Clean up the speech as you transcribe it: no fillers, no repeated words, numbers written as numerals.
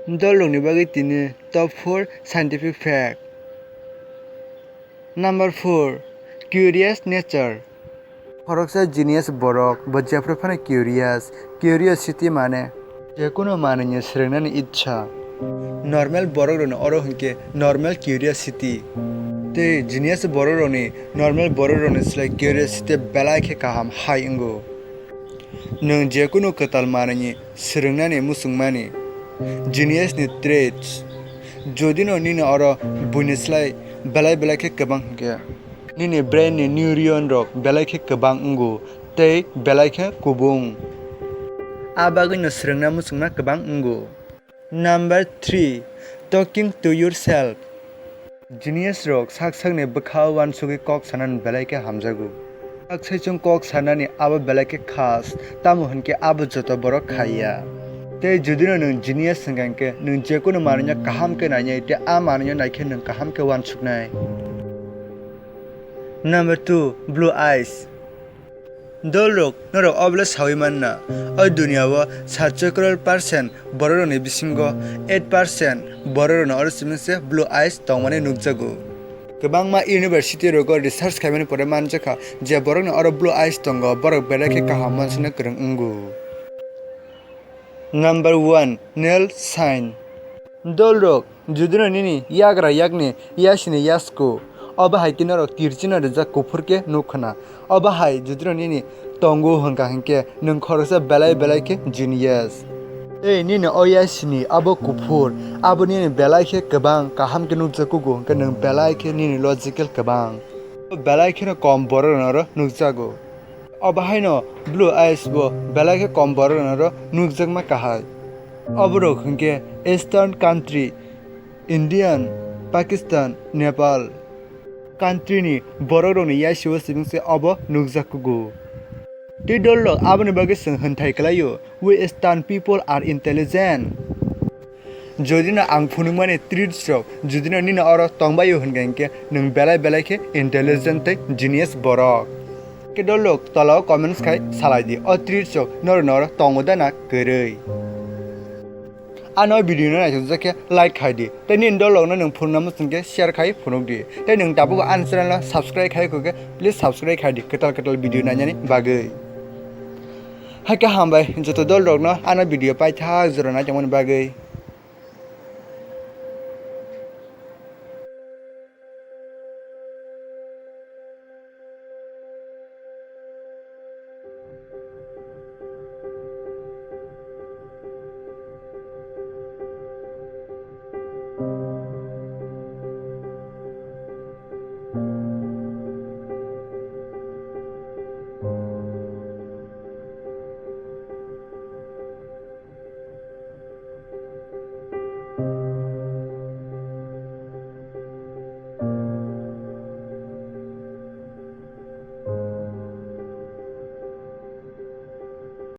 Dolongni bagi tini top 4 scientific fact. Number 4. Curious nature. Horoksa genius borok bajapre phane curiosity mane jekono mananye srengnani ichha. Normal borok rone oro hunke normal curiosity. Te genius borok rone normal borok rone slai curiosity belai khe kaham hai ingo. Nung jekono katal mananye srengnani musungmani. Genius ni traits. Jodino nini oro bunislai belai ke kebang ke. Nini brain ni neuron rok belai ke kebang ungu tei belai ke kubung. Abagi no srengna musungna kebang ungu. Number 3. Talking to yourself. Genius rok sak ni bekhao wan sugi kok sanan belai ke hamjagu. Sak chung kok sanani abo belai ke khas tamu hunke abo joto borok khaya. Te judino nung genius sengkangke nung jekono manunya kaham ke nanya te a manunya naikhe nung kaham ke wan suknai. Number 2. Blue eyes. Dolrok norok obla sawi manna oi dunia wo 7 crore% bororo ni bisingo 8% bororo no orsimse blue eyes tongmane nukjago. Kebangma university rogo research khaimani pore manjaka je borok no oro blue eyes tongo borok belake kaham mansune krung ungu. Number 1. Nail sign. Dolrok judino nini yagra yakni yasini yasko oba hai kinaro tirchino reja kufurke nukhana oba hai judino nini tongo hangka hangke nung khorosa belai ke genius ei nini oyasini abo kufur abo nini belai ke kebang kaham ke nukjakugo hangke nung belai ke nini logical kebang belai ke no kom boronoro nukjago oba hai no blue eyes bo belai ke kom boronoro nukjagma kahai oborok hangke eastern country Indian, Pakistan, Nepal country ni borok ni yasio sibingse abo nukjakugo. Ti dolok abo ni bagi seng hentai kalayo we Eastern people are intelligent. Jodina ang phunungmani treats rok jodina nina oro tongbayo hengke nung belai ke intelligent te genius borok. Ke dolok tolo comments khai salai di o treats rok nor tongodana kerei. Ano video na jake like khai di te nin dolok na nung phunam sungke share khai phunok di te nung tabu answer la subscribe khai ko ke please subscribe khai di ketal video na nyani bagai hai ka hambai joto dolok no ano video pai tha jora na jamon bagai